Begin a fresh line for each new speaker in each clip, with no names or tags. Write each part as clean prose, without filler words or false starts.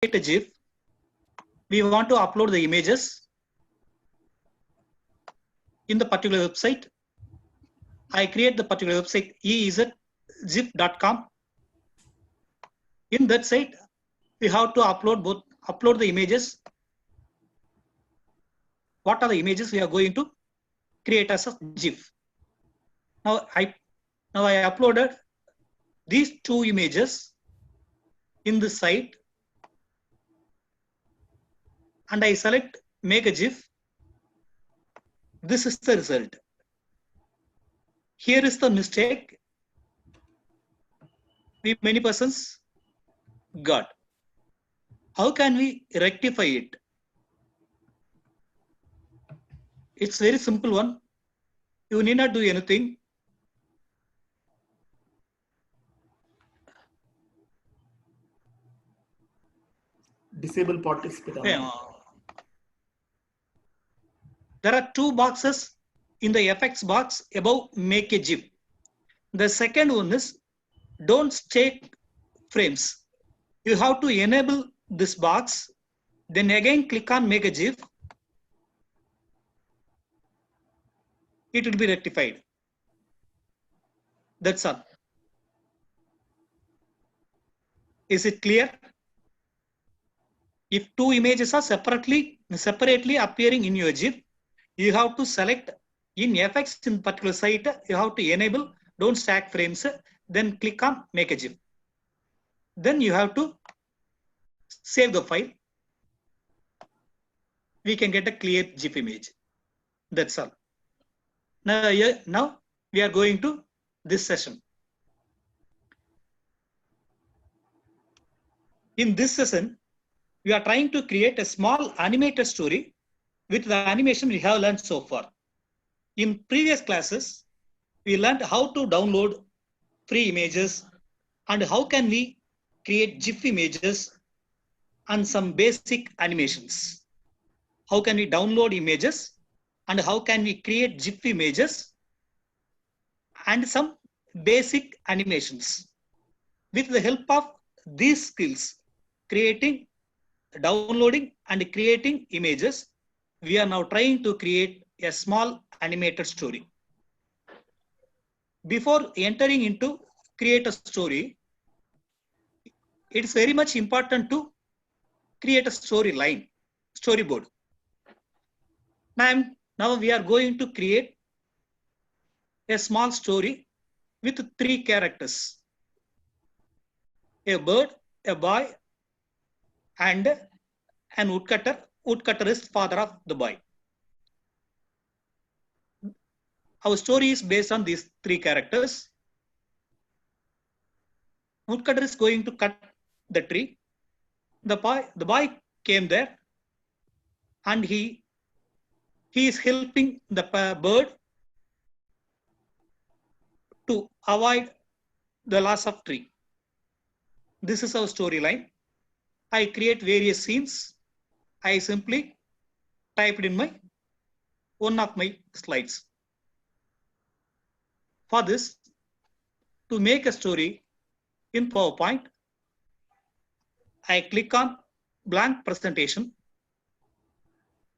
create a GIF. We want to upload the images in the particular website. I create the particular website ezgif.com. In that site, we have to upload the images. What are the images we are going to create as a GIF? Now I uploaded these two images in the site, and I select make a GIF. This is the result. Here is the mistake many persons got. How can we rectify it? It's very simple one. You need not do anything.
Disable participant.
There are two boxes in the effects box above make a GIF. The second one is don't stake frames. You have to enable this box, then again click on make a GIF. It will be rectified. That's all. Is it clear? If two images are separately appearing in your GIF, you have to select in effects in particular site, you have to enable don't stack frames, then click on make a GIF. Then you have to save the file. We can get a clear GIF image. That's all. Now we are going to this session. In this session, we are trying to create a small animated story with the animation we have learned so far. In previous classes, we learned how to download free images and how can we create GIF images and some basic animations. How can we download images and how can we create GIF images and some basic animations. With the help of these skills, creating, downloading and creating images, we are now trying to create a small animated story. Before entering into create a story, it's very much important to create a storyline, storyboard. Now we are going to create a small story with 3 characters. A bird, a boy, and an woodcutter. Woodcutter is father of the boy. Our story is based on these 3 characters. Woodcutter is going to cut the tree. The boy came there and he is helping the bird to avoid the loss of tree. This is our storyline. I create various scenes. I simply typed in one of my slides. For this, to make a story in PowerPoint, I click on blank presentation.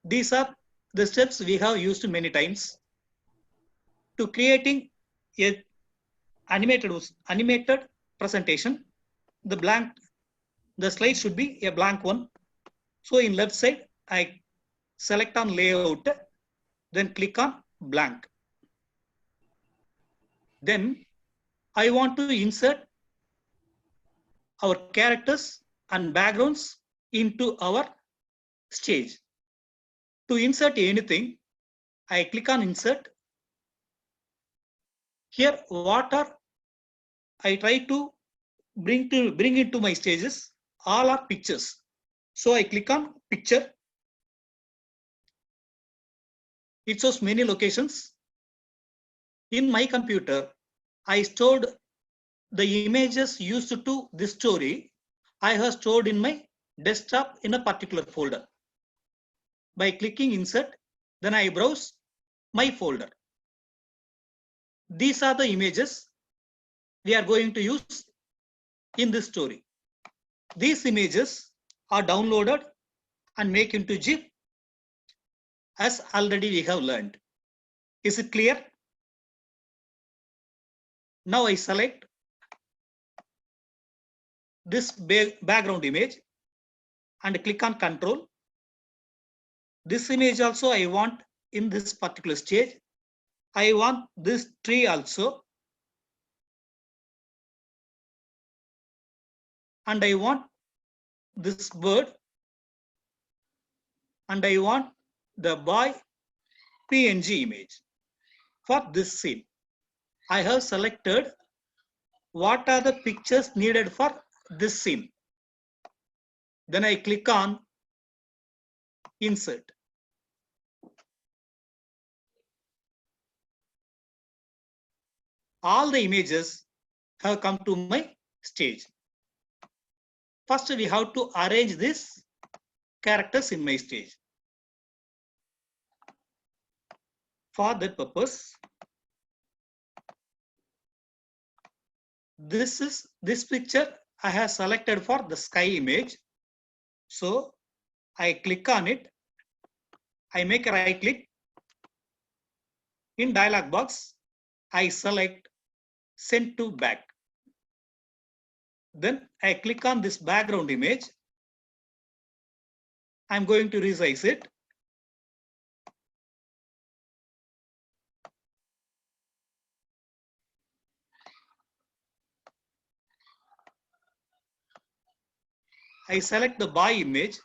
These are the steps we have used many times. To creating a animated presentation, the slide should be a blank one. So in left side, I select on layout, then click on blank. Then I want to insert our characters and backgrounds into our stage. To insert anything, I click on insert. Here, I try to bring into my stages, all are pictures. So I click on picture. It shows many locations. In my computer, I stored the images used to this story. I have stored in my desktop in a particular folder. By clicking insert, then I browse my folder. These are the images we are going to use in this story. These images are downloaded and make into GIF, as already we have learned. Is it clear? Now I select this background image and click on Control. This image also I want in this particular stage. I want this tree also. And I want this bird. And I want the boy PNG image for this scene. I have selected what are the pictures needed for this scene. Then I click on Insert. All the images have come to my stage. First, we have to arrange these characters in my stage. For that purpose, this picture I have selected for the sky image. So I click on it. I make a right click. In dialog box, I select Send to Back. Then I click on this background image. I'm going to resize it. I select the boy image.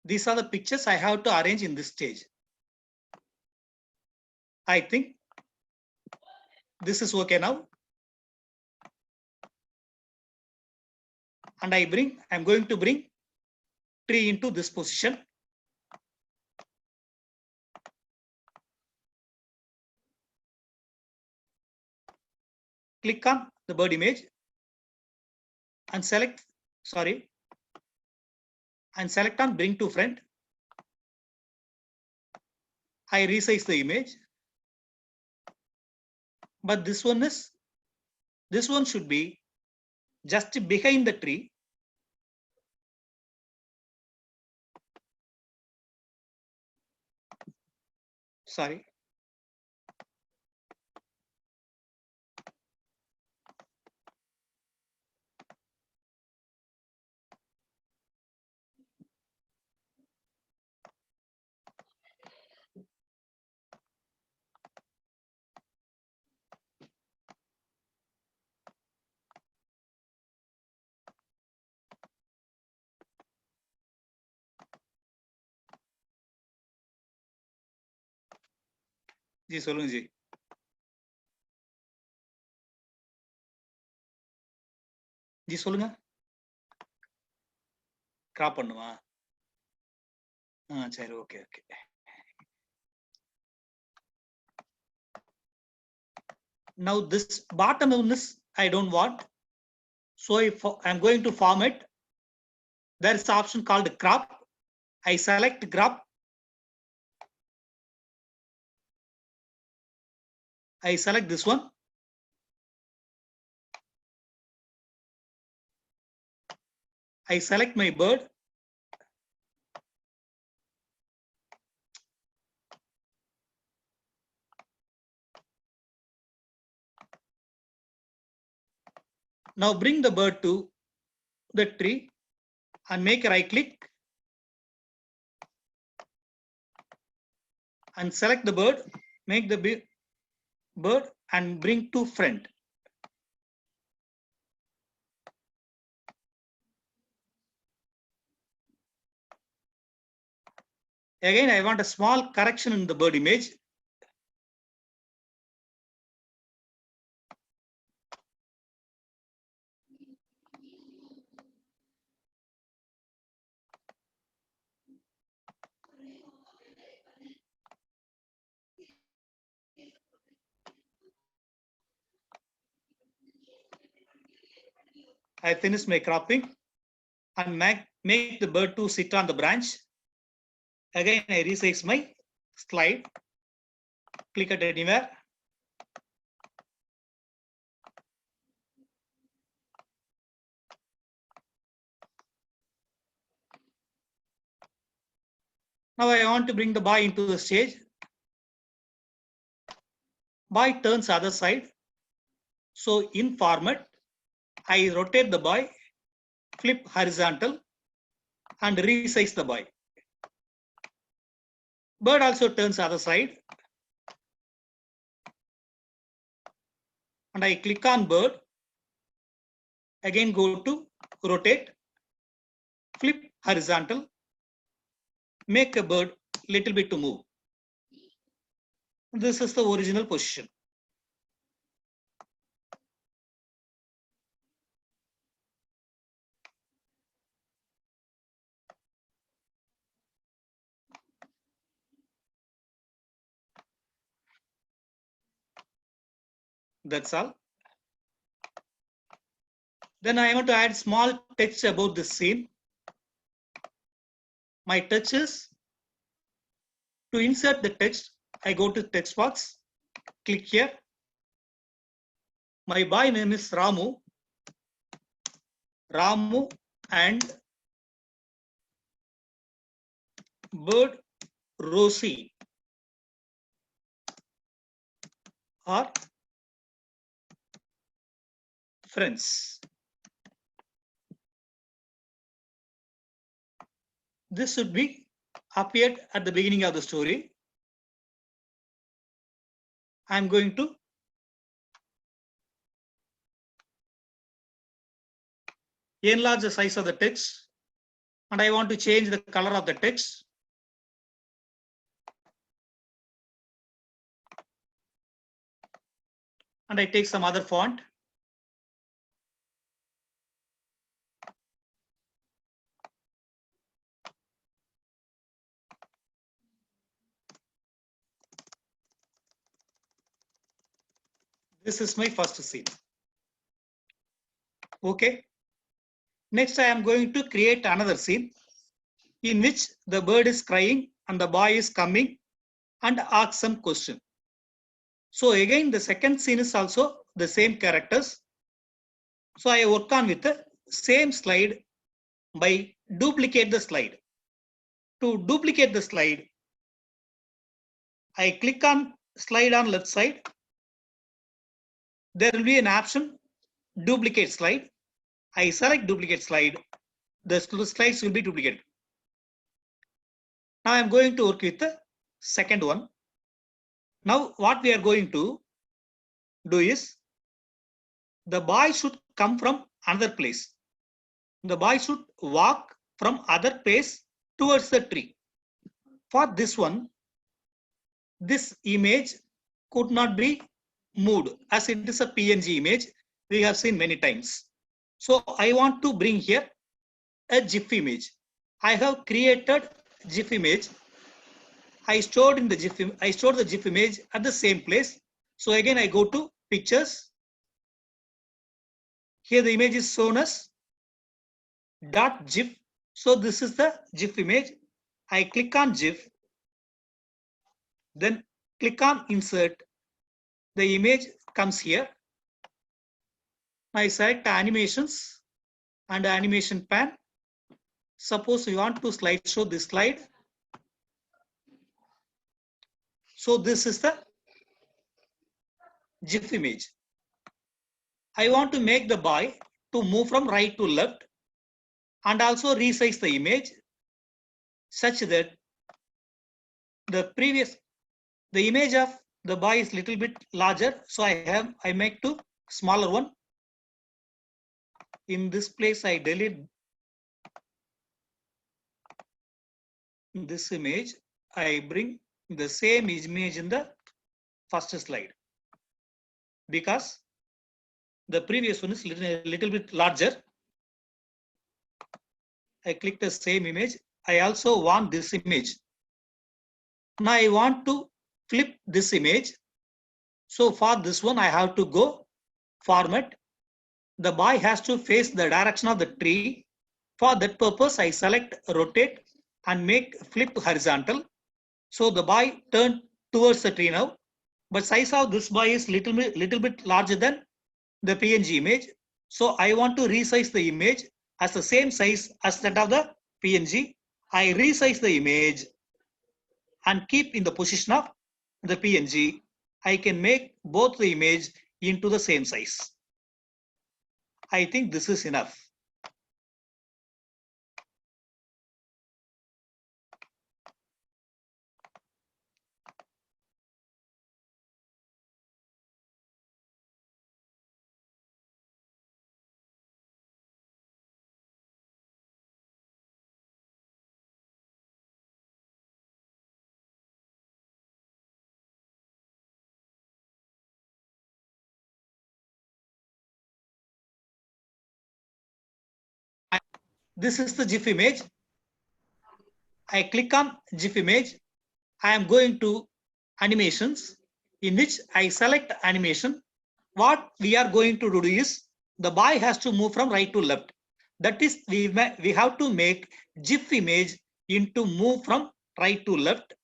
These are the pictures I have to arrange in this stage. I think this is okay now. And I'm going to bring tree into this position. Click on the bird image and select on Bring to Front. I resize the image. But this one should be just behind the tree. Sorry. जी சொல்லுங்க जी. जी சொல்லுங்க. Graph பண்ணுமா? சரி okay. Now this bottom of this I don't want. So if I'm going to format, there is an option called crop. I select crop. I select this one. I select my bird. Now bring the bird to the tree and make a right click and select the bird, make the bird and bring to front. Again, I want a small correction in the bird image. I finish my cropping and make the bird to sit on the branch. Again, I resize my slide, click at anywhere. Now I want to bring the boy into the stage. Boy turns other side. So in format, I rotate the boy, flip horizontal, and resize the boy. Bird also turns other side. And I click on bird. Again go to rotate, flip horizontal, make a bird little bit to move. This is the original position. That's all. Then I want to add small text about this scene. My touch is to insert the text. I go to text box, click here. My boy name is Ramu. Ramu and bird Rosie are friends. This should be appeared at the beginning of the story. I'm going to enlarge the size of the text, and I want to change the color of the text. And I take some other font. This is my first scene. Okay. Next, I am going to create another scene in which the bird is crying and the boy is coming and asks some question. So again, the second scene is also the same characters. So I work on with the same slide by duplicate the slide. To duplicate the slide, I click on slide on left side. There will be an option duplicate slide. I select duplicate slide. The slides will be duplicated. Now I'm going to work with the second one. Now what we are going to do is the boy should come from another place. The boy should walk from other place towards the tree. For this one, this image could not be moved as it is a PNG image. We have seen many times. So I want to bring here a GIF image. I have created GIF image. I stored the GIF image at the same place. So again, I go to pictures. Here the image is shown as .gif. So this is the GIF image. I click on GIF. Then click on insert. The image comes here. I select animations and animation pan. Suppose you want to slideshow this slide. So this is the GIF image. I want to make the boy to move from right to left and also resize the image such that the image of the boy is little bit larger. So I make to smaller one. In this place, I delete this image. I bring the same image in the first slide because the previous one is little bit larger. I click the same image. I also want this image. Now I want to flip this image. So for this one, I have to go format. The boy has to face the direction of the tree. For that purpose, I select rotate and make flip horizontal. So the boy turned towards the tree now, but size of this boy is little bit larger than the PNG image. So I want to resize the image as the same size as that of the PNG. I resize the image and keep in the position of the PNG. I can make both the image into the same size. I think this is enough. This is the GIF image. I click on GIF image. I am going to animations, in which I select animation. What we are going to do is the boy has to move from right to left. That is, we have to make GIF image into move from right to left.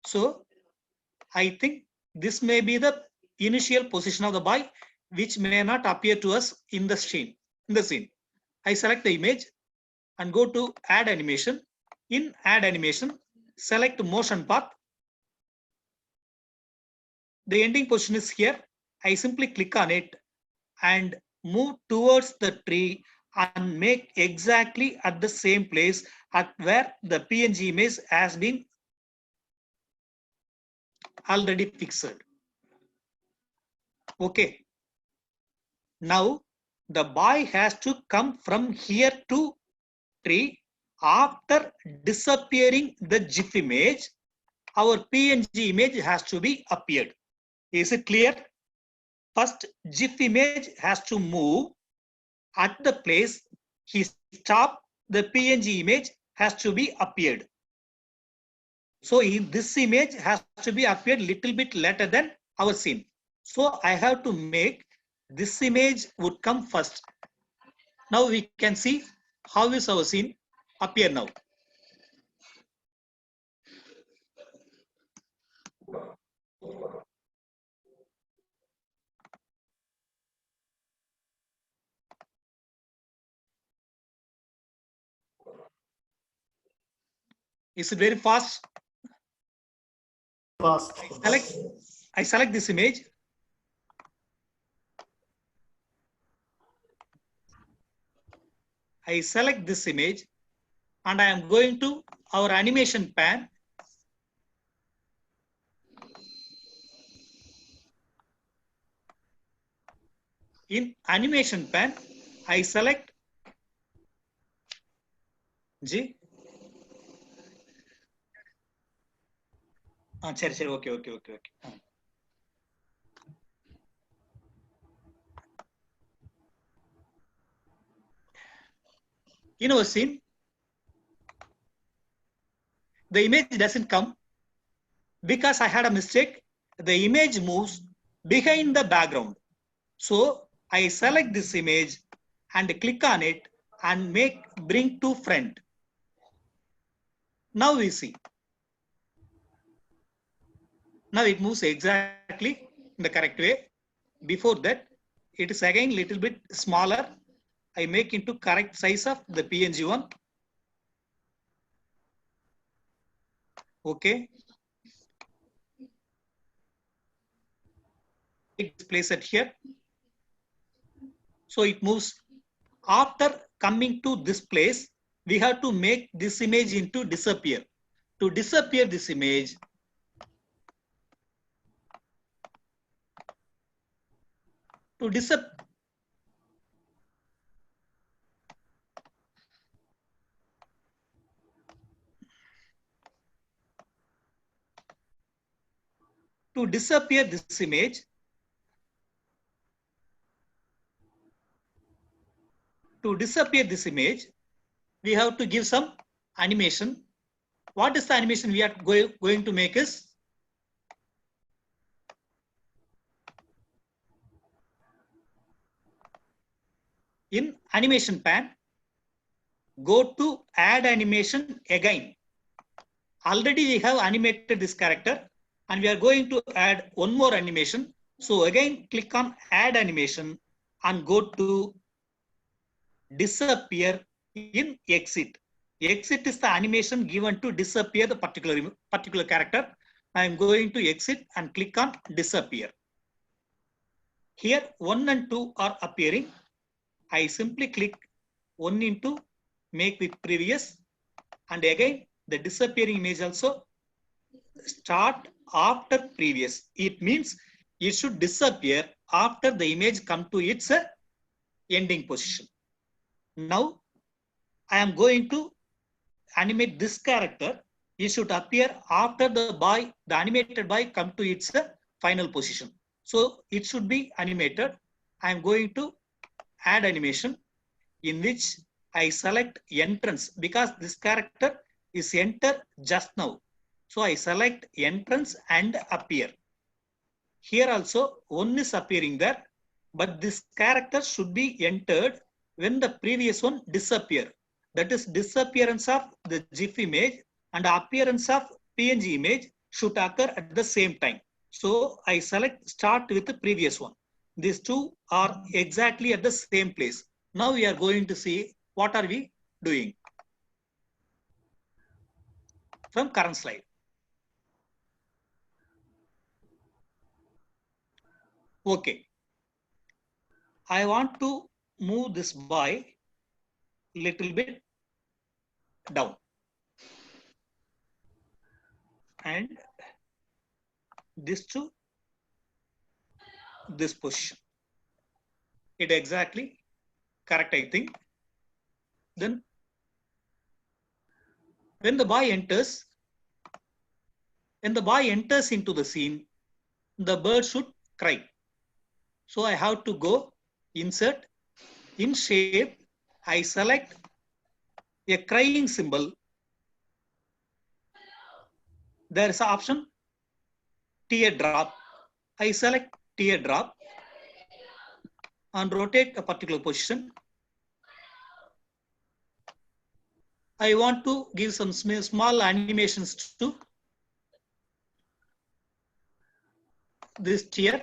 So I think this may be the initial position of the boy, which may not appear to us in the scene. I select the image and go to add animation. In add animation, select motion path. The ending position is here. I simply click on it and move towards the tree and make exactly at the same place at where the PNG image has been already fixed. Okay. Now the boy has to come from here to tree. After disappearing the GIF image, our PNG image has to be appeared. Is it clear? First, GIF image has to move at the place he stopped. The PNG image has to be appeared. So this image has to be appeared little bit later than our scene. So I have to make this image would come first. Now we can see how is our scene appear now. Is it very fast?
Fast.
I select this image. I select this image and I am going to our animation pan. In animation pan, I select G. Okay. In our scene, the image doesn't come because I had a mistake. The image moves behind the background. So I select this image and click on it and bring to front. Now we see. Now it moves exactly in the correct way. Before that, it is again little bit smaller. I make into correct size of the PNG one. Okay. Place it here. So it moves. After coming to this place, we have to make this image into disappear. To disappear this image, to disappear this image, we have to give some animation. What is the animation we are going to make is in animation pan, go to add animation again. Already we have animated this character and we are going to add one more animation. So again, click on add animation and go to disappear in exit. Exit is the animation given to disappear the particular character. I am going to exit and click on disappear. Here 1 and 2 are appearing. I simply click 1 into make with previous, and again the disappearing image also start after previous. It means it should disappear after the image come to its ending position. Now I am going to animate this character. It should appear after the animated boy come to its final position. So it should be animated. I am going to add animation in which I select entrance because this character is enter just now. So I select entrance and appear. Here also one is appearing there, but this character should be entered when the previous one disappear. That is disappearance of the GIF image and appearance of PNG image should occur at the same time. So I select start with the previous one. These two are exactly at the same place. Now we are going to see what are we doing from current slide. Okay. I want to move this boy little bit down and this to this position. It exactly correct, I think. Then when the boy enters into the scene, the bird should cry. So I have to go insert in shape. I select a crying symbol. There is an option teardrop. I select teardrop and rotate a particular position. I want to give some small animations to this tear.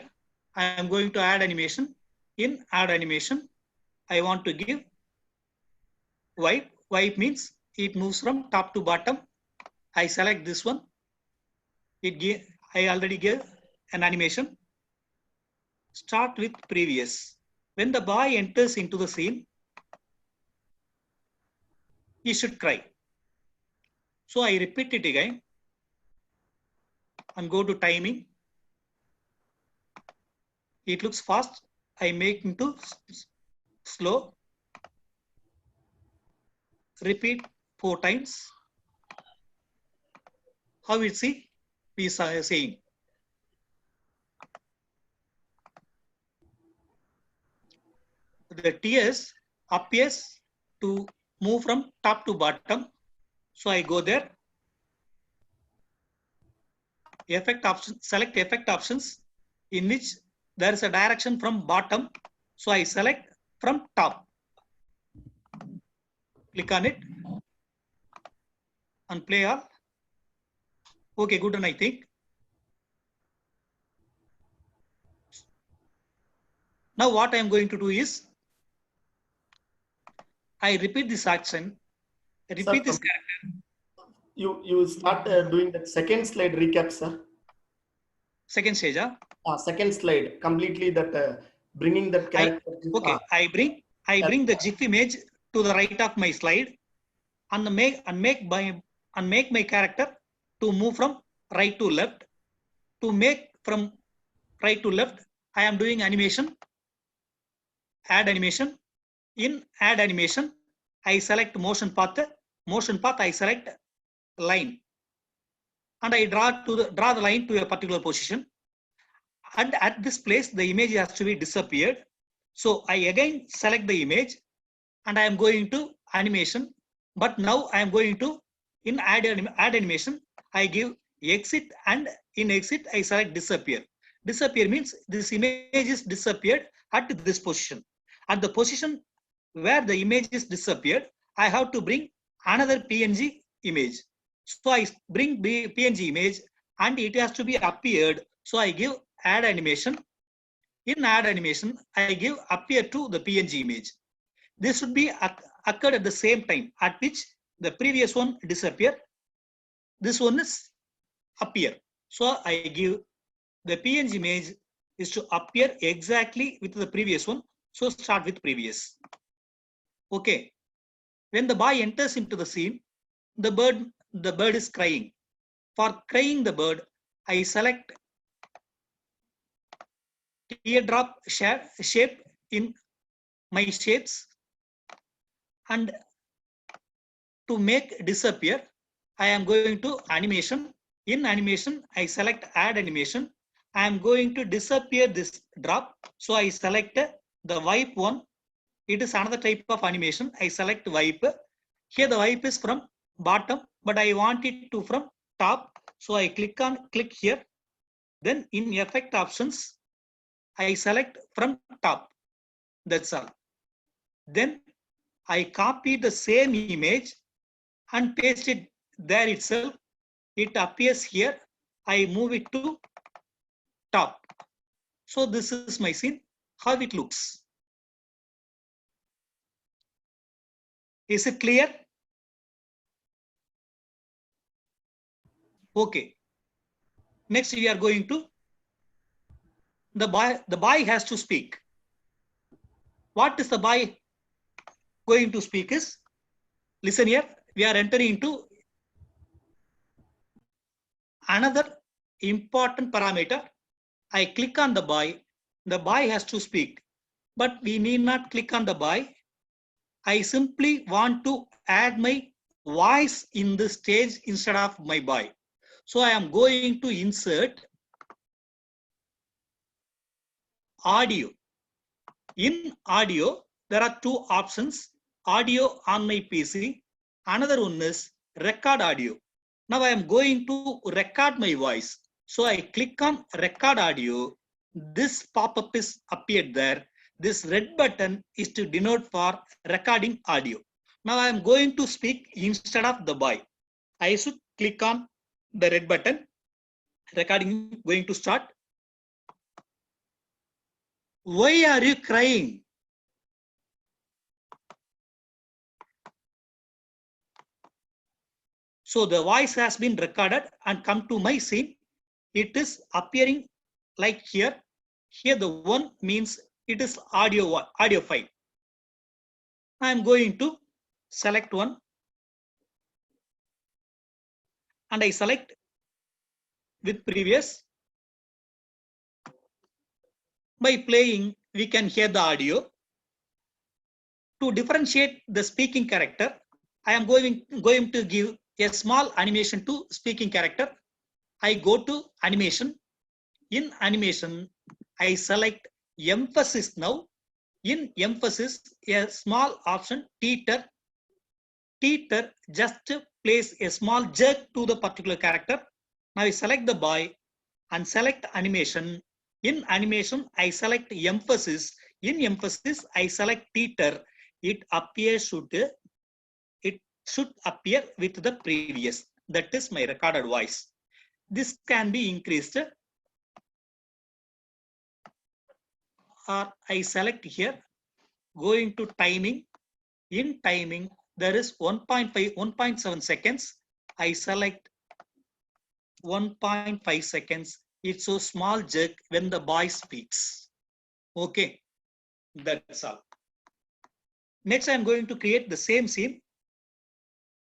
I am going to add animation. In add animation, I want to give wipe. Wipe means it moves from top to bottom. I select this one. I already gave an animation. Start with previous. When the boy enters into the scene, he should cry. So I repeat it again and go to timing. It looks fast. I make into slow. Repeat 4 times. How is he? We are saying. The tears appears to move from top to bottom. So I go there. Effect option, select effect options in which there is a direction from bottom. So I select from top. Click on it and play all. Okay, good, and I think. Now what I am going to do is I repeat this action. I repeat this character.
You start doing that second slide recap, sir.
Second stage,
second slide completely that bringing that character.
I bring the GIF image to the right of my slide and make my character to move from right to left. To make from right to left, I am doing animation. Add animation. In add animation, I select motion path. Motion path, I select line, and I draw the line to a particular position. And at this place, the image has to be disappeared. So I again select the image, and I am going to animation. But now I am going to in add animation. I give exit, and in exit I select disappear. Disappear means this image is disappeared at this position. At the position where the image is disappeared, I have to bring another PNG image. So I bring PNG image and it has to be appeared. So I give add animation. In add animation, I give appear to the PNG image. This should be occurred at the same time at which the previous one disappear. This one is appear. So I give the PNG image is to appear exactly with the previous one. So start with previous. Okay. When the boy enters into the scene, the bird is crying. For crying the bird, I select teardrop shape in my shapes, and to make disappear, I am going to animation. In animation, I select add animation. I am going to disappear this drop. So I select the wipe one. It is another type of animation. I select wipe. Here the wipe is from bottom, but I want it to from top. So I click here. Then in effect options, I select from top. That's all. Then I copy the same image and paste it there itself. It appears here. I move it to top. So this is my scene, how it looks. Is it clear? Okay. Next we are going to the boy has to speak. What is the boy going to speak is, listen here, we are entering into another important parameter. I click on the boy has to speak, but we need not click on the boy. I simply want to add my voice in the stage instead of my boy. So I am going to insert audio. In audio, there are two options, audio on my PC. Another one is record audio. Now I am going to record my voice. So I click on record audio. This pop-up is appeared there. This red button is to denote for recording audio. Now I am going to speak instead of the boy. I should click on the red button. Recording going to start. Why are you crying? So the voice has been recorded and come to my scene. It is appearing like here. Here the one means it is audio file. I am going to select one and I select with previous. By playing, we can hear the audio. To differentiate the speaking character, I am going to give a small animation to speaking character. I go to animation. In animation, I select emphasis now. In emphasis, a small option, teeter. Teeter just plays a small jerk to the particular character. Now I select the boy and select animation. In animation, I select emphasis. In emphasis, I select teeter. It should appear with the previous. That is my recorded voice. This can be increased. Or I select here, going to timing. In timing, there is 1.5, 1.7 seconds. I select 1.5 seconds. It's so small jerk when the boy speaks. Okay, that's all. Next, I'm going to create the same scene.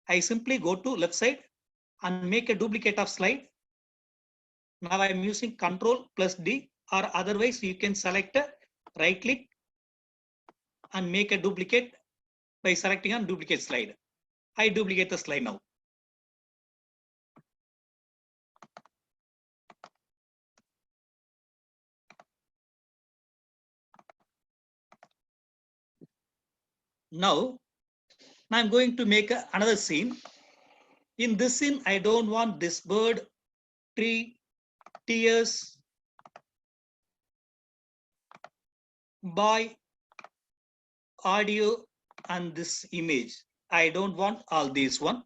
I simply go to left side and make a duplicate of slide. Now I'm using Ctrl+D, or otherwise you can select a right click and make a duplicate by selecting on duplicate slide. I duplicate the slide now. Now I'm going to make another scene. In this scene, I don't want this bird, tree, tears, boy, audio, and this image. I don't want all these one.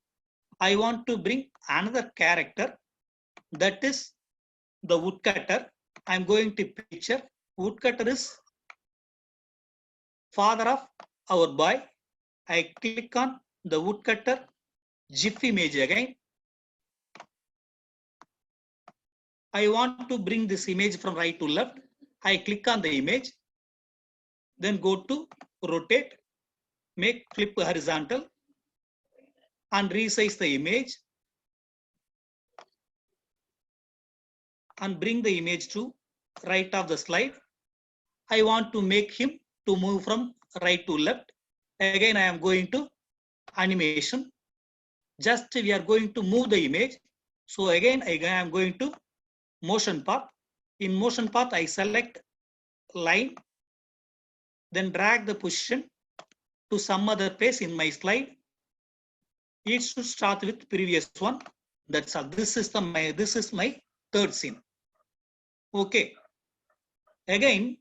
I want to bring another character, that is the woodcutter. I'm going to picture woodcutter is father of our boy. I click on the woodcutter GIF image again. I want to bring this image from right to left. I click on the image, then go to rotate, make flip horizontal, and resize the image and bring the image to right of the slide. I want to make him to move from right to left. Again, I am going to animation. Just we are going to move the image. So again, I am going to motion path. In motion path, I select line, then drag the position to some other place in my slide. It should start with previous one. That's all. This is my third scene. Okay. Again,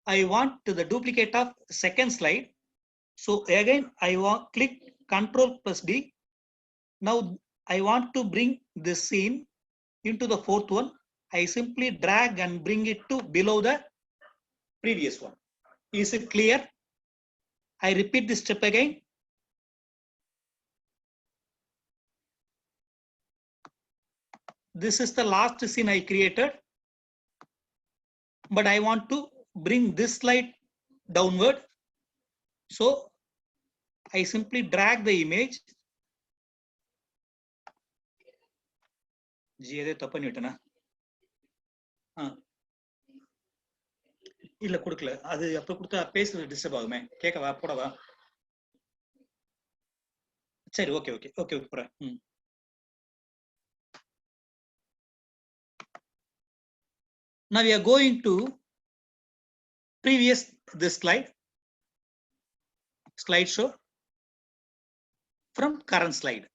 I want the duplicate of second slide. So again, I want click Control plus D. Now I want to bring this scene into the fourth one. I simply drag and bring it to below the previous one. Is it clear? I repeat this step again. This is the last scene I created, but I want to bring this slide downward. So I simply drag the image. இல்ல கொடுக்கல, அது அப்ப கொடுத்தா பேசுறது disturb ஆகுமே, கேட்கவா போடவா? சரி, ஓகே ஓகே ஓகே ஓகே போறேன். Now we are going to previous this slide show from current slide.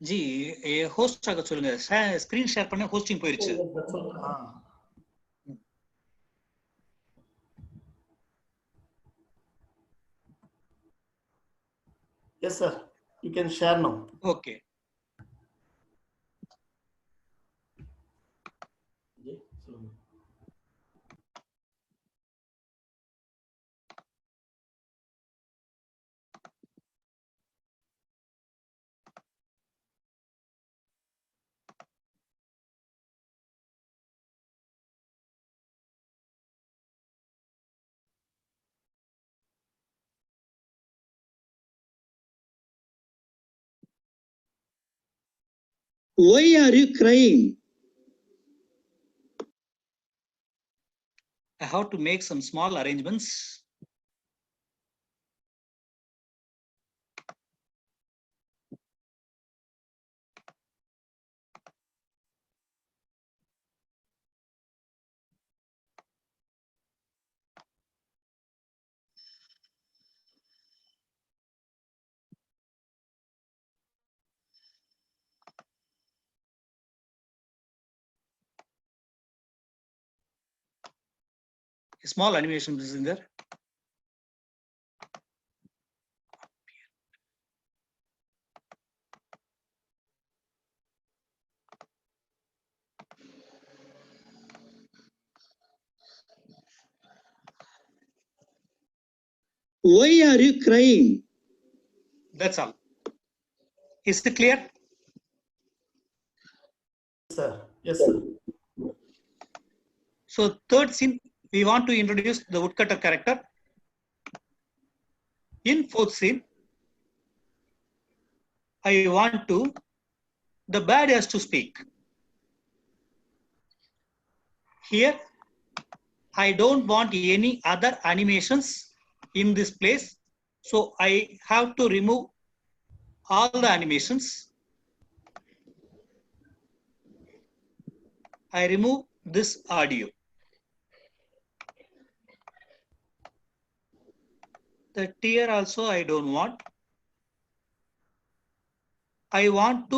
G host ஆக சொல்லுங்க. ஸ்கிரீன் ஷேர் பண்ண ஹோஸ்டிங் போயிருச்சு.
Yes sir, you can share now.
Okay. Why are you crying? I have to make some small arrangements. A small animation is in there. Why are you crying? That's all. Is it clear?
Sir. Yes, sir.
So third scene, we want to introduce the woodcutter character. In fourth scene, I want to the bird has to speak. Here, I don't want any other animations in this place. So I have to remove all the animations. I remove this audio. The tear also I don't want. I want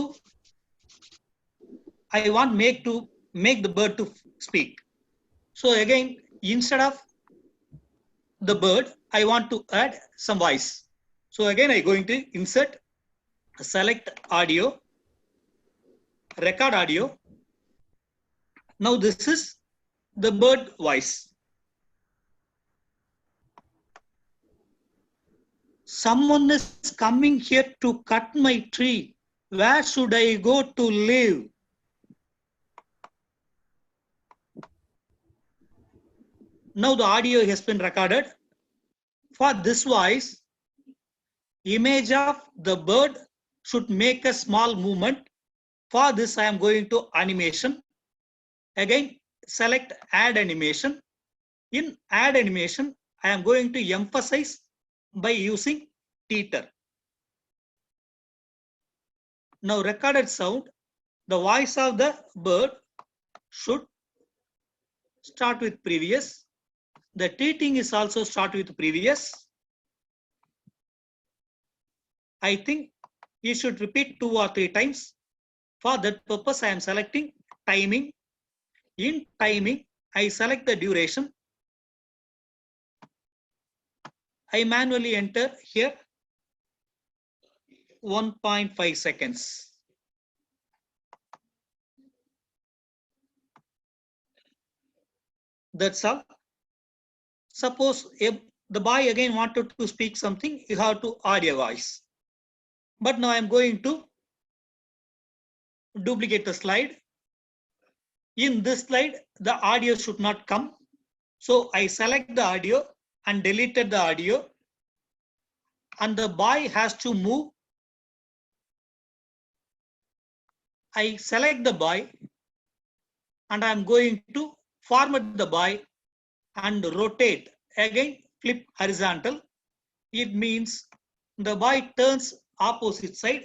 make the bird to speak. So again, instead of the bird, I want to add some voice. So again, I'm going to insert, select audio, record audio. Now this is the bird voice. Someone is coming here to cut my tree. Where should I go to live? Now the audio has been recorded. For this voice, image of the bird should make a small movement. For this, I am going to animation. Again, select add animation. In add animation, I am going to emphasize by using teeter. Now recorded sound, the voice of the bird should start with previous. The teething is also start with previous. I think you should repeat 2 or 3 times. For that purpose, I am selecting timing. In timing, I select the duration. I manually enter here 1.5 seconds. That's all. Suppose if the boy again wanted to speak something, you have to add a voice. But now I'm going to duplicate the slide. In this slide, the audio should not come. So I select the audio and deleted the audio. And the boy has to move. I select the boy and I'm going to format the boy and rotate. Again, flip horizontal. It means the boy turns opposite side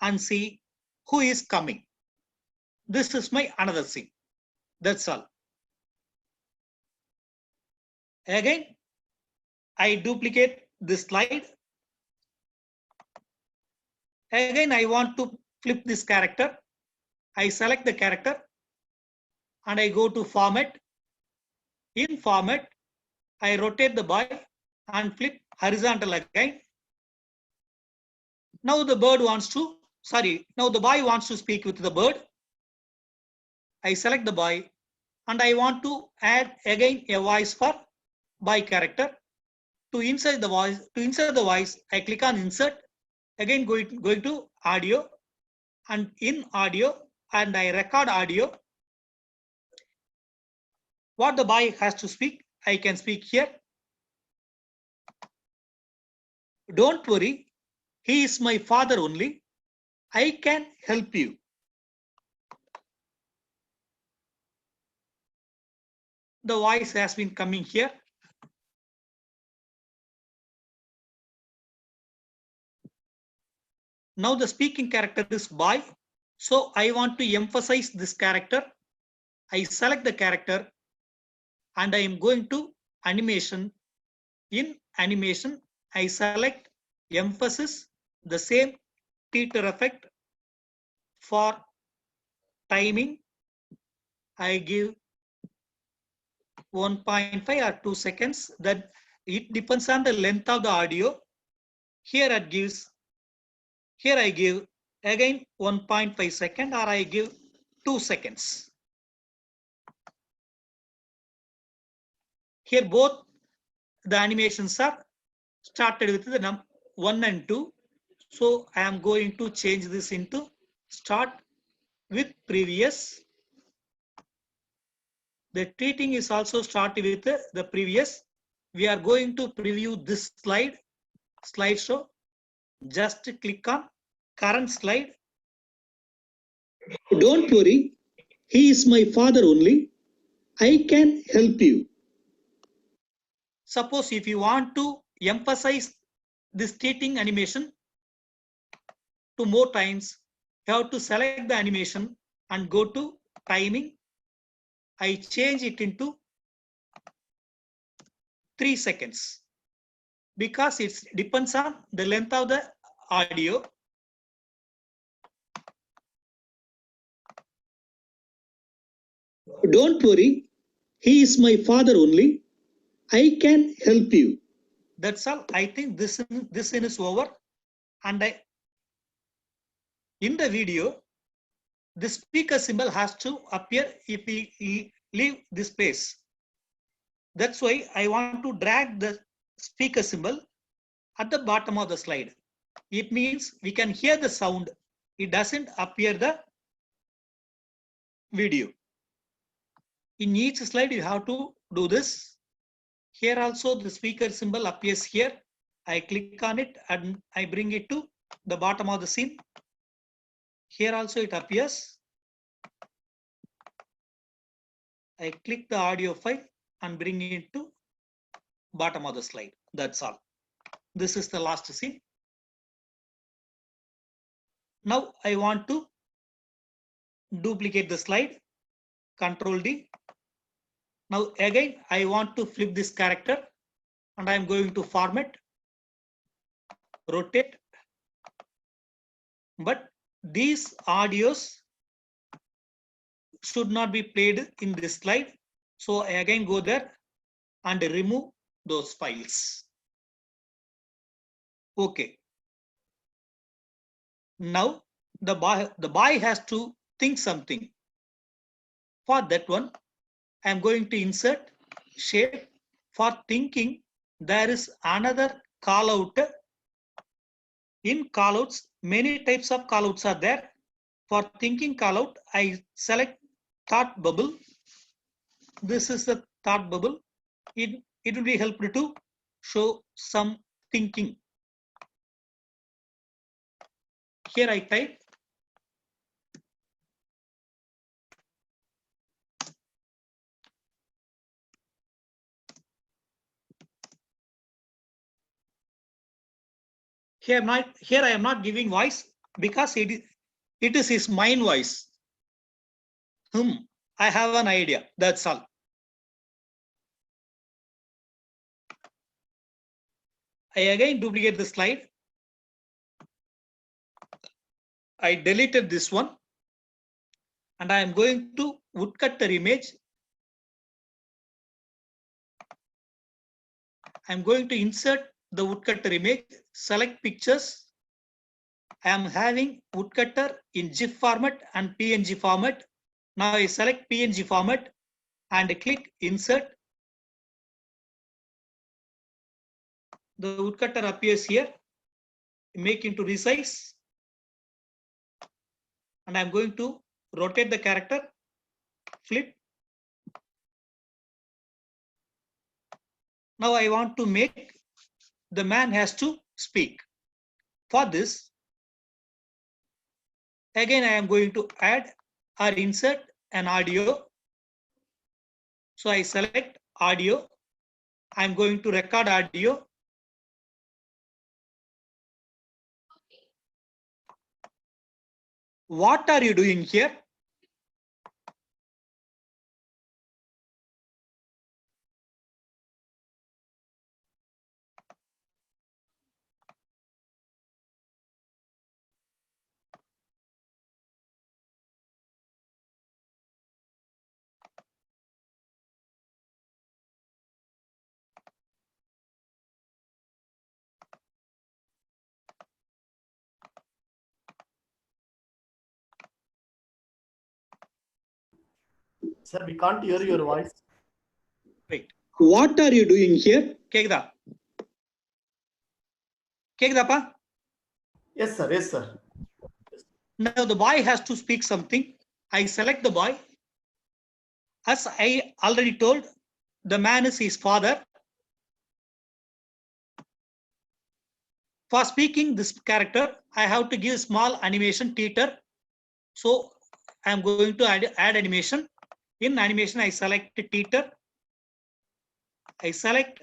and see who is coming. This is my another scene. That's all. Again, I duplicate this slide. Again, I want to flip this character. I select the character and I go to format. In format, I rotate the boy and flip horizontal again. Now the bird wants to, now the boy wants to speak with the bird. I select the boy and I want to add again a voice for boy character. To insert the voice, I click on insert. Again, going to audio, and in audio, and I record audio. What the boy has to speak, I can speak here. Don't worry, he is my father only. I can help you. The voice has been coming here. Now the speaking character is boy. So I want to emphasize this character. I select the character and I am going to animation. In animation, I select emphasis, the same teeter effect. For timing, I give 1.5 or 2 seconds. That it depends on the length of the audio. Here I give again 1.5 seconds, or I give 2 seconds. Here both the animations are started with the 1 and 2. So I am going to change this into start with previous. The treating is also started with the previous. We are going to preview this slideshow. Just click on current slide. Don't worry, he is my father only. I can help you. Suppose if you want to emphasize this stating animation to more times, you have to select the animation and go to timing. I change it into 3 seconds because it depends on the length of the audio. Don't worry, he is my father only. I can help you. That's all. I think this scene is over. And in the video, the speaker symbol has to appear if we leave this place. That's why I want to drag the speaker symbol at the bottom of the slide. It means we can hear the sound. It doesn't appear the video. In each slide, you have to do this. Here also the speaker symbol appears here. I click on it and I bring it to the bottom of the scene. Here also it appears. I click the audio file and bring it to bottom of the slide. That's all. This is the last scene. Now I want to duplicate the slide. Control D. Now again I want to flip this character and I am going to format, rotate. But these audios should not be played in this slide. So I again go there and remove those files. Okay. Now the boy has to think something. For that one, I am going to insert shape. For thinking, there is another call out. In callouts, many types of callouts are there. For thinking callout, I select thought bubble. This is the thought bubble. It will be helpful to show some thinking. Here I type here I am not giving voice because it is his mind voice. I have an idea. That's all. I again duplicate the slide. I deleted this one and I am going to woodcutter image. I'm going to insert the woodcutter image, select pictures. I am having woodcutter in GIF format and PNG format. Now I select PNG format and click insert. The woodcutter appears here. Make into resize. And I'm going to rotate the character, flip. Now I want to make the man has to speak. For this, again I am going to add or insert an audio. So I select audio. I'm going to record audio. What are you doing here?
Sir, we can't hear your voice.
Wait. What are you doing here? Kekda. Kekdapa?
Yes, sir. Yes, sir.
Now the boy has to speak something. I select the boy. As I already told, the man is his father. For speaking this character, I have to give small animation teeter. So I am going to add animation. In animation, I select teeter. I select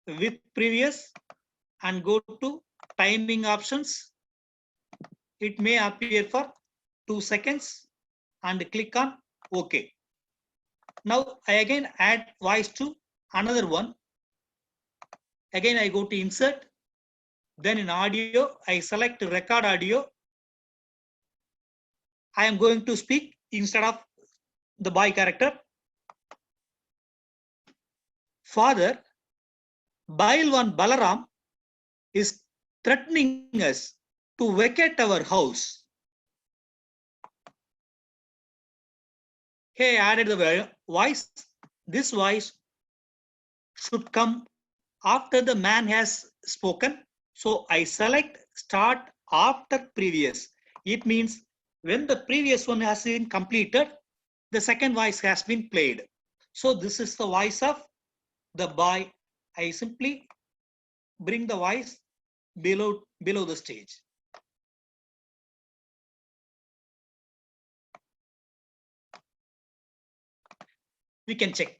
with previous and go to timing options. It may appear for 2 seconds and click on OK. Now I again add voice to another one. Again, I go to insert. Then in audio, I select record audio. I am going to speak instead of the boy character. Father, Bailwan Balaram is threatening us to vacate our house. Hey, I added the voice. This voice should come after the man has spoken. So I select start after previous. It means when the previous one has been completed, the second voice has been played. So this is the voice of the boy. I simply bring the voice below the stage. We can check.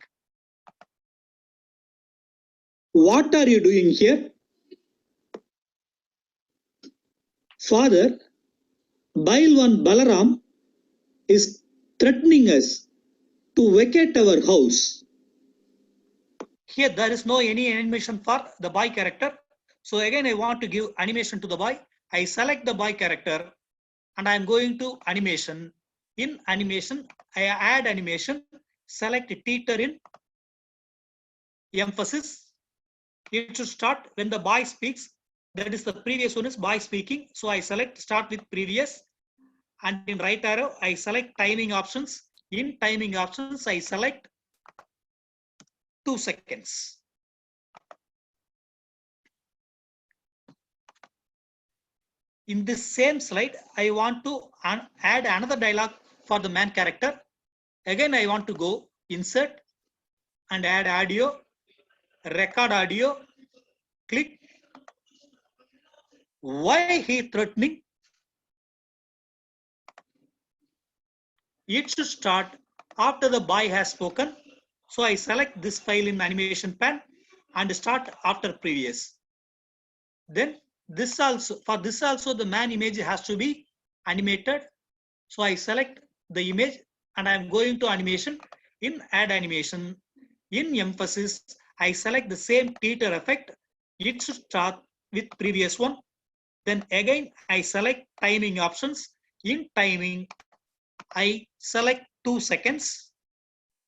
What are you doing here? Father, Bailwan Balaram is threatening us to vacate our house. Here there is no any animation for the boy character. So again, I want to give animation to the boy. I select the boy character and I am going to animation. In animation, I add animation, select teeter in emphasis. It should start when the boy speaks. That is the previous one is boy speaking. So I select start with previous. And in right arrow, I select timing options. In timing options, I select 2 seconds. In this same slide, I want to add another dialogue for the man character. Again, I want to go insert and add audio, record audio, click. Why he threatening? It should start after the boy has spoken. So I select this file in animation pan and start after previous. Then this also, for this also the man image has to be animated. So I select the image and I am going to animation. In add animation, in emphasis, I select the same teeter effect. It should start with previous one. Then again, I select timing options. In timing, I select 2 seconds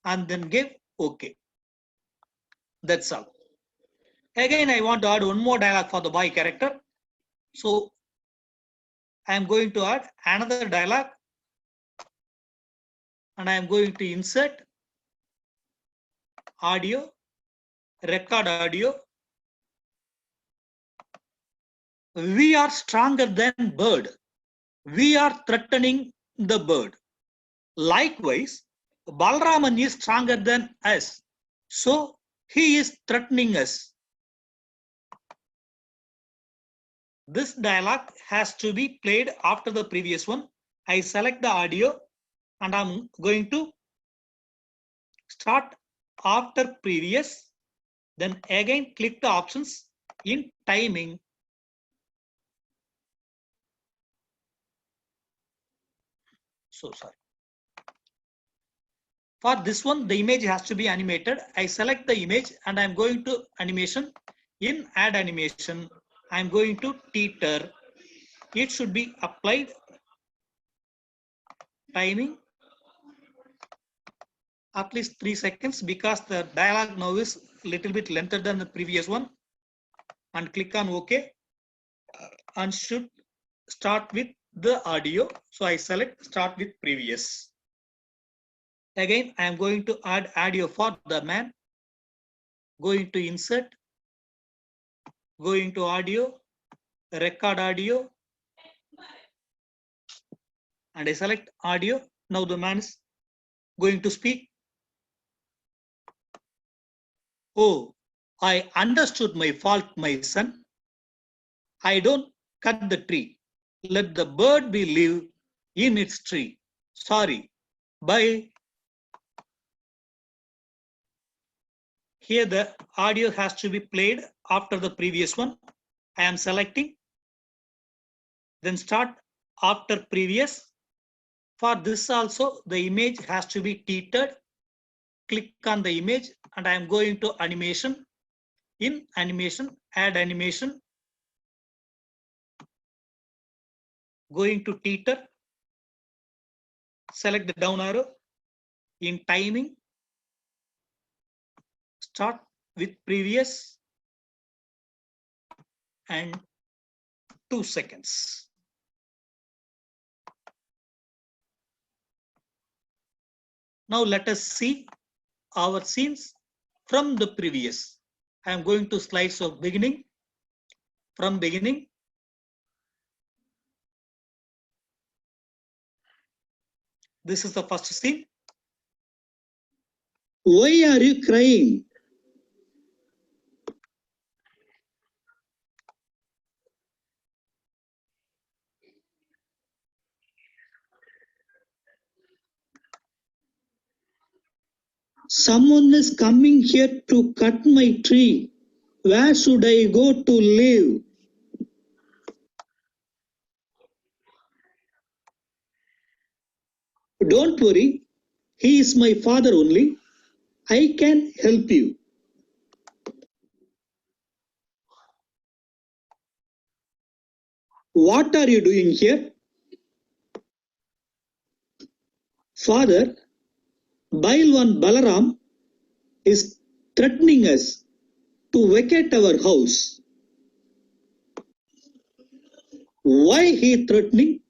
and then give OK. That's all. Again, I want to add one more dialogue for the boy character. So I am going to add another dialogue and I am going to insert audio, record audio. We are stronger than bird. We are threatening the bird. Likewise, Balraman is stronger than us. So he is threatening us. This dialogue has to be played after the previous one. I select the audio and I'm going to start after previous. Then again click the options in timing. So sorry. For this one, the image has to be animated. I select the image and I'm going to animation. In add animation, I'm going to teeter. It should be applied. Timing at least 3 seconds because the dialogue now is a little bit lengther than the previous one. And click on OK. And should start with the audio. So I select start with previous. Again, I am going to add audio for the man. Going to insert. Going to audio. Record audio. And I select audio. Now the man is going to speak. Oh, I understood my fault, my son. I don't cut the tree. Let the bird be live in its tree. Sorry, by here the audio has to be played after the previous one. I am selecting, then start after previous. For this also, the image has to be tethered. Click on the image and I am going to animation. In animation, add animation. Going to tether. Select the down arrow. In timing, start with previous and 2 seconds. Now let us see our scenes from the previous. I am going to slides of beginning. From beginning, this is the first scene. Why are you crying? Someone is coming here to cut my tree. Where should I go to live? Don't worry, he is my father only. I can help you. What are you doing here? Father, Bailwan Balaram is threatening us to vacate our house. Why he threatening?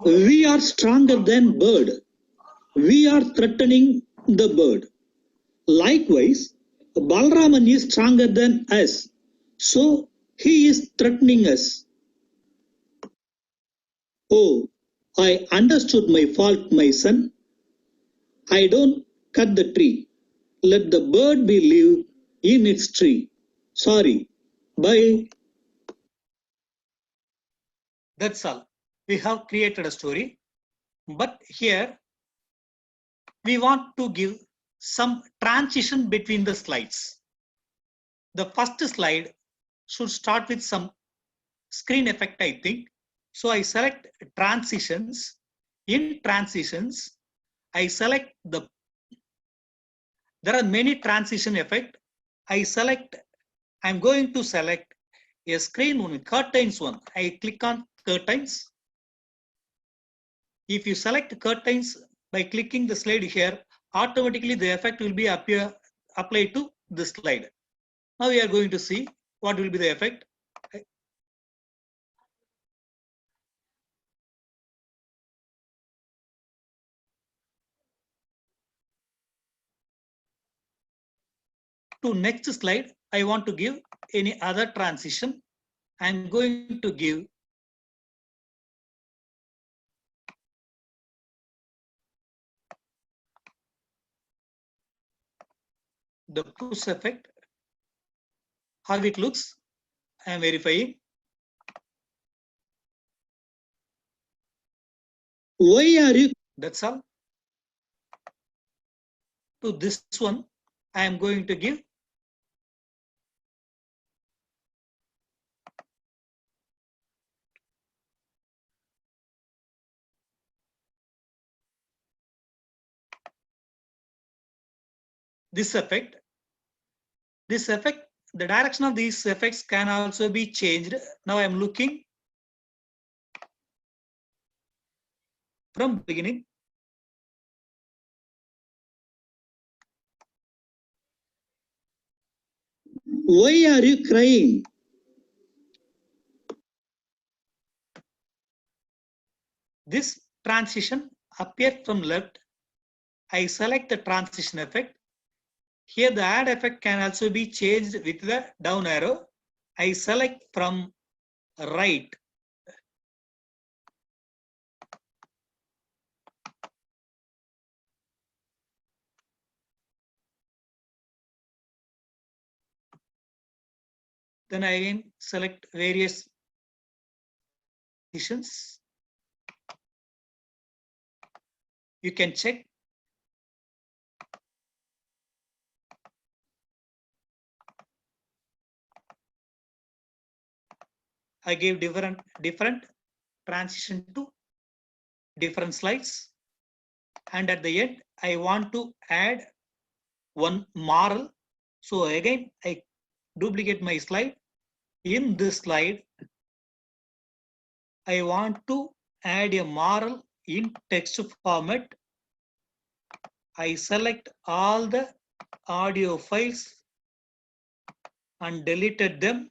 We are stronger than bird. We are threatening the bird. Likewise, Balraman is stronger than us. So he is threatening us. Oh, I understood my fault, my son. I don't cut the tree. Let the bird be live in its tree. Sorry. Bye. That's all. We have created a story. But here, we want to give some transition between the slides. The first slide should start with some screen effect, I think. So I select transitions. In transitions, I select there are many transition effect. I'm going to select a screen one, curtains one. I click on curtains. If you select curtains by clicking the slide here, automatically the effect will be applied to this slide. Now we are going to see what will be the effect. To next slide, I want to give any other transition. I'm going to give the push effect. How it looks, I am verifying. Why are you? That's all. To this one, I am going to give this effect. This effect, the direction of these effects can also be changed. Now I am looking from beginning. Why are you crying? This transition appears from left. I select the transition effect. Here the add effect can also be changed with the down arrow. I select from right. Then I again select various positions. You can check. I gave different transition to different slides. And at the end, I want to add one moral. So again, I duplicate my slide. In this slide, I want to add a moral in text format. I select all the audio files and deleted them.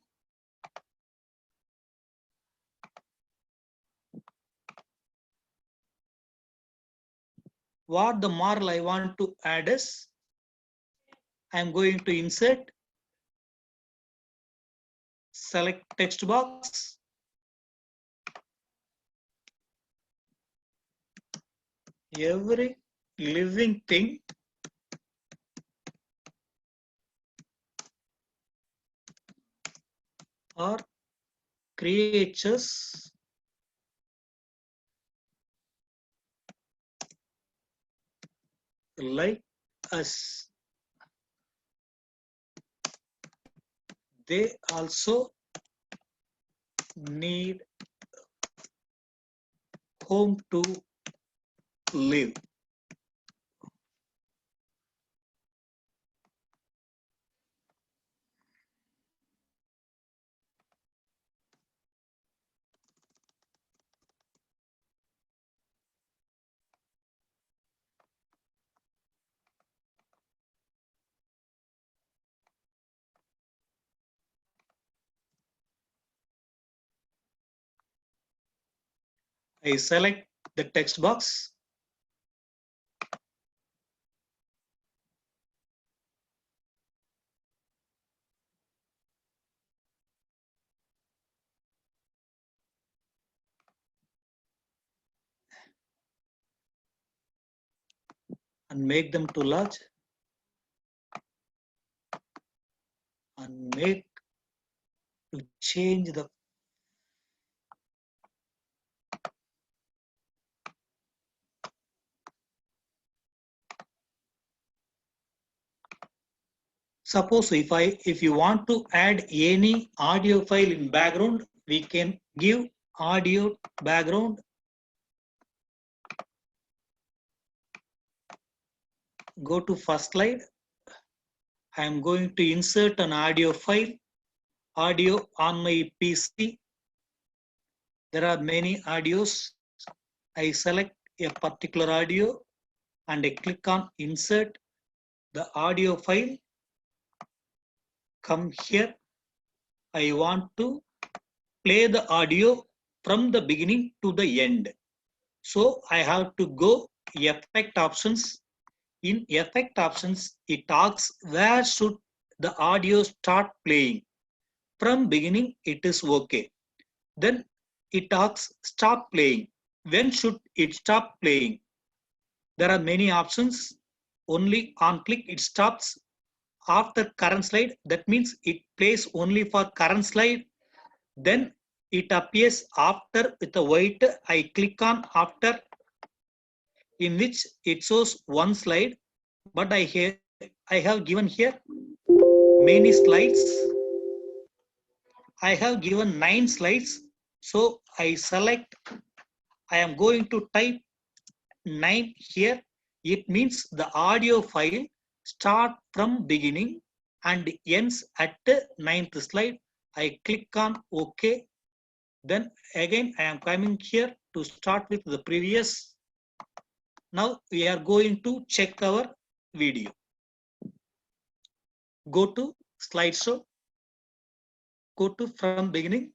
What the moral I want to add is, I'm going to insert, select text box, every living thing or creatures like us. They also need home to live. I select the text box. And make them too large and make to change the suppose if you want to add any audio file in background, we can give audio background. Go to first slide. I am going to insert an audio file, audio on my PC. There are many audios. I select a particular audio and I click on insert the audio file. Come here. I want to play the audio from the beginning to the end. So I have to go effect options. In effect options, it asks where should the audio start playing. From beginning, it is okay. Then it asks stop playing. When should it stop playing? There are many options. Only on click it stops after current slide. That means it plays only for current slide. Then it appears after with a white. I click on after, in which it shows one slide, but I have given here many slides. I have given 9 slides. So I select, I am going to type 9 here. It means the audio file start from beginning and ends at the 9th slide. I click on OK. Then again, I am coming here to start with the previous. Now we are going to check our video. Go to slideshow. Go to from beginning.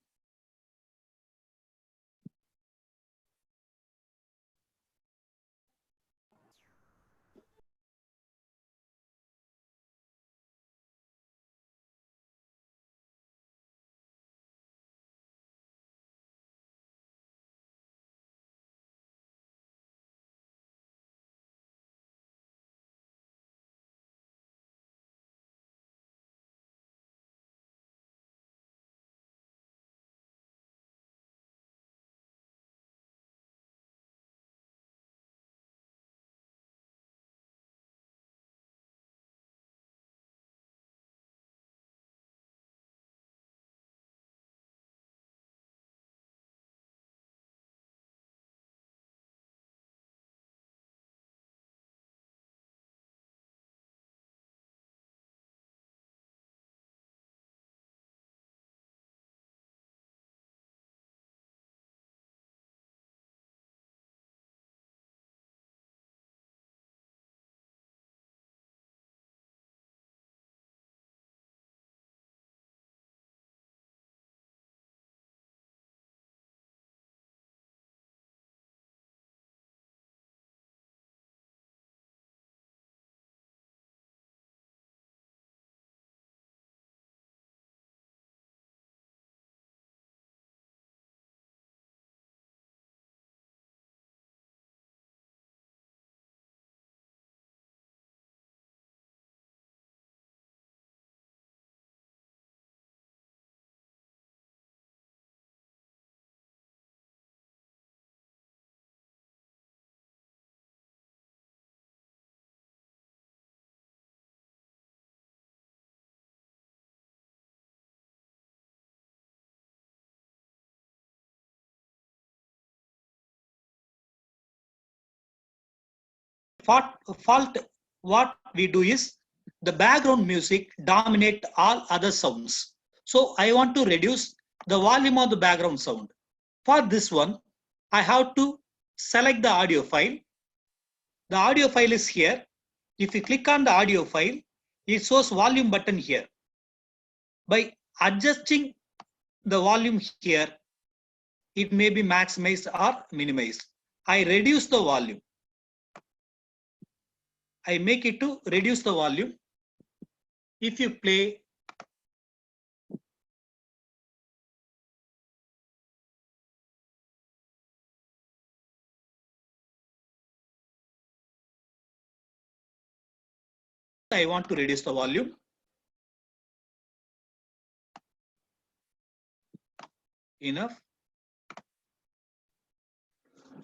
default, what we do is the background music dominate all other sounds. So I want to reduce the volume of the background sound. For this one, I have to select the audio file. The audio file is here. If you click on the audio file, it shows volume button here. By adjusting the volume here, it may be maximized or minimized. I reduce the volume. I make it to reduce the volume. If you play, I want to reduce the volume. Enough.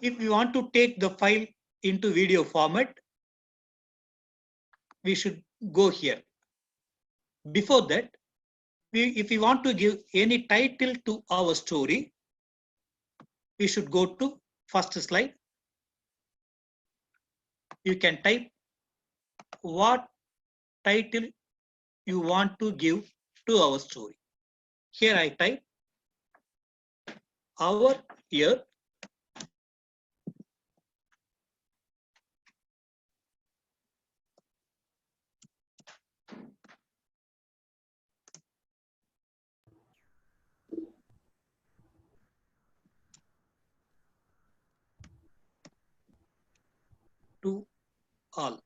If we want to take the file into video format, we should go here. Before that, if we want to give any title to our story, we should go to first slide. You can type what title you want to give to our story. Here I type our year. To all.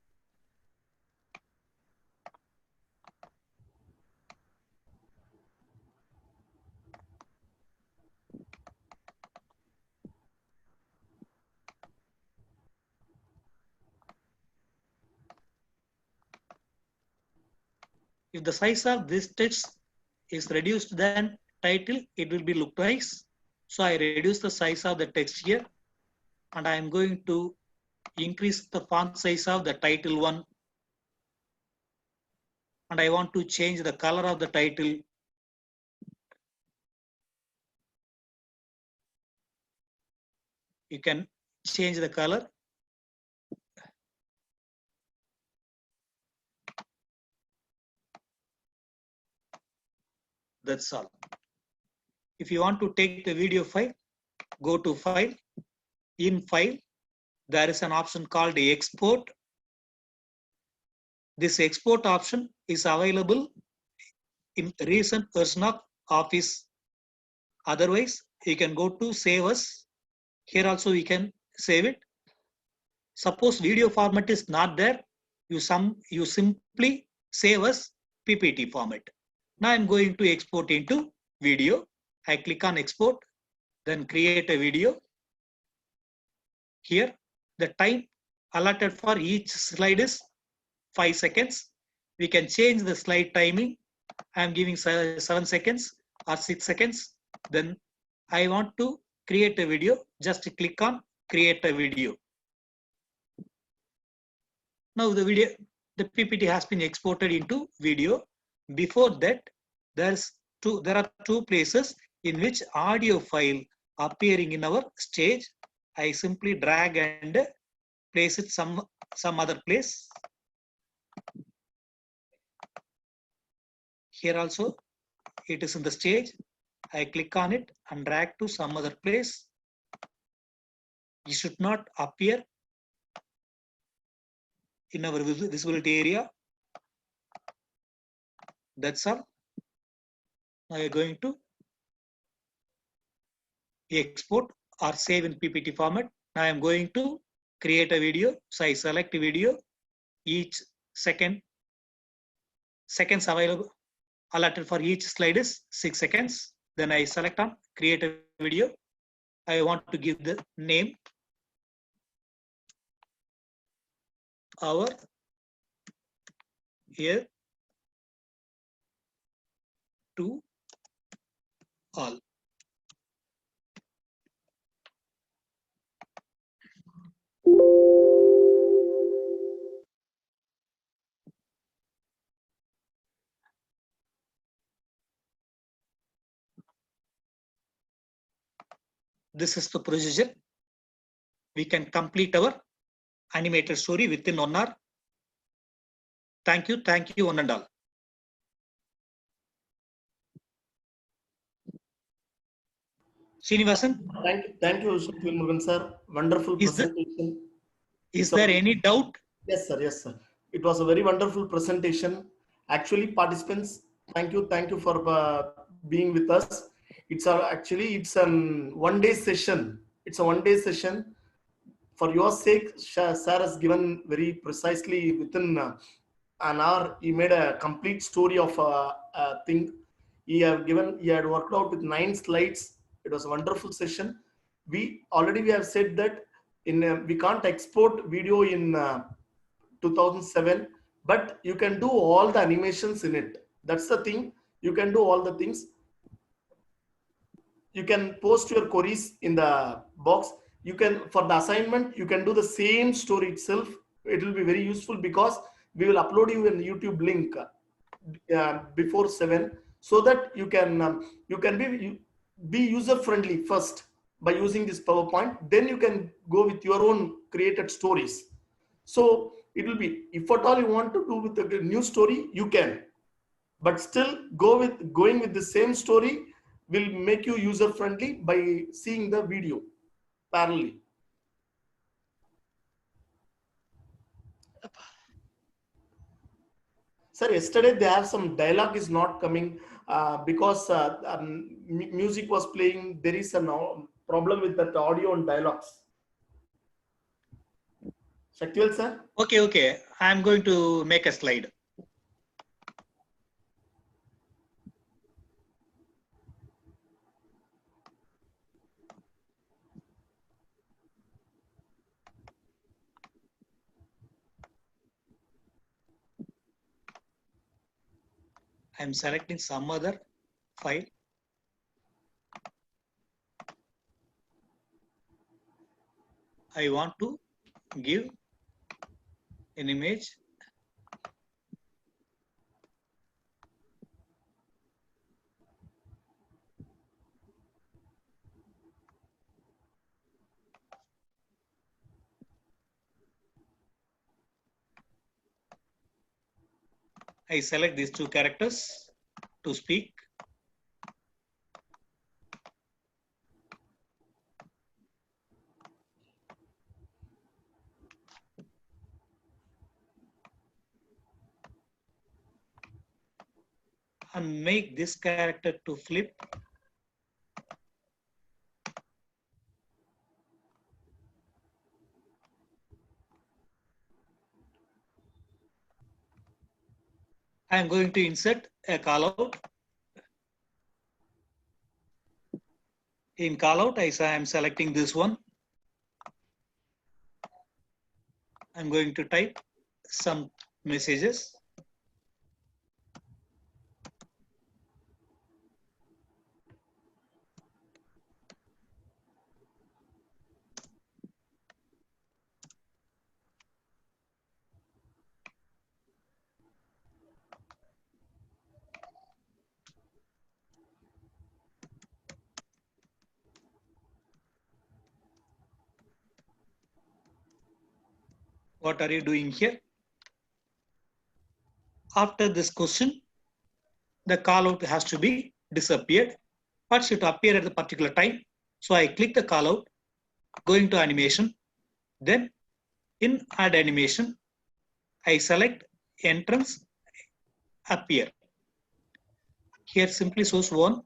If the size of this text is reduced than title, it will be look nice. So I reduce the size of the text here, and I am going to increase the font size of the title one. And I want to change the color of the title. You can change the color. That's all. If you want to take the video file, go to File. In File, there is an option called Export. This export option is available in recent version of Office. Otherwise, you can go to Save As. Here also you can save it. Suppose video format is not there, you simply save as PPT format. Now I'm going to export into video. I click on export, then create a video. Here, the time allotted for each slide is 5 seconds. We can change the slide timing. I'm giving 7 seconds or 6 seconds. Then I want to create a video. Just click on create a video. Now the PPT has been exported into video. Before that, there are two places in which audio file appearing in our stage. I simply drag and place it some other place. Here also, it is in the stage. I click on it and drag to some other place. It should not appear in our visibility area. That's all. Now you're going to export or save in PPT format. Now I'm going to create a video. So I select a video. Each seconds available allotted for each slide is 6 seconds. Then I select on create a video. I want to give the name our year to all. This is the procedure. We can complete our animated story within 1 hour. Thank you, one and all. Srinivasan,
Thank you, Shakti Murugan sir. Wonderful presentation.
Is there any doubt?
Yes, sir. It was a very wonderful presentation. Actually, participants, thank you for being with us. It's a 1 day session. It's a 1 day session. For your sake, sir has given very precisely within an hour. He made a complete story of a thing. He had worked out with 9 slides. It was a wonderful session. We have said that we can't export video in 2007, but you can do all the animations in it. That's the thing. You can do all the things. You can post your queries in the box. You can, for the assignment, you can do the same story itself. It will be very useful because we will upload you an YouTube link before 7, so that you can be user friendly first by using this PowerPoint. Then you can go with your own created stories. So it will be, if at all you want to do with a new story, you can, but still going with the same story will make you user friendly by seeing the video parallelly. Sir, yesterday they have some dialogue is not coming because music was playing. There is a problem with that audio and dialogues. Shaktivel sir?
Okay. I'm going to make a slide. I'm selecting some other file. I want to give an image. I select these 2 characters to speak. And make this character to flip. I am going to insert a callout. In callout, I am selecting this one. I'm going to type some messages. What are you doing here? After this question, the callout has to be disappeared, but should appear at the particular time. So I click the callout, going to animation. Then in add animation, I select entrance, appear. Here simply shows 1.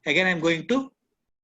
Again, I'm going to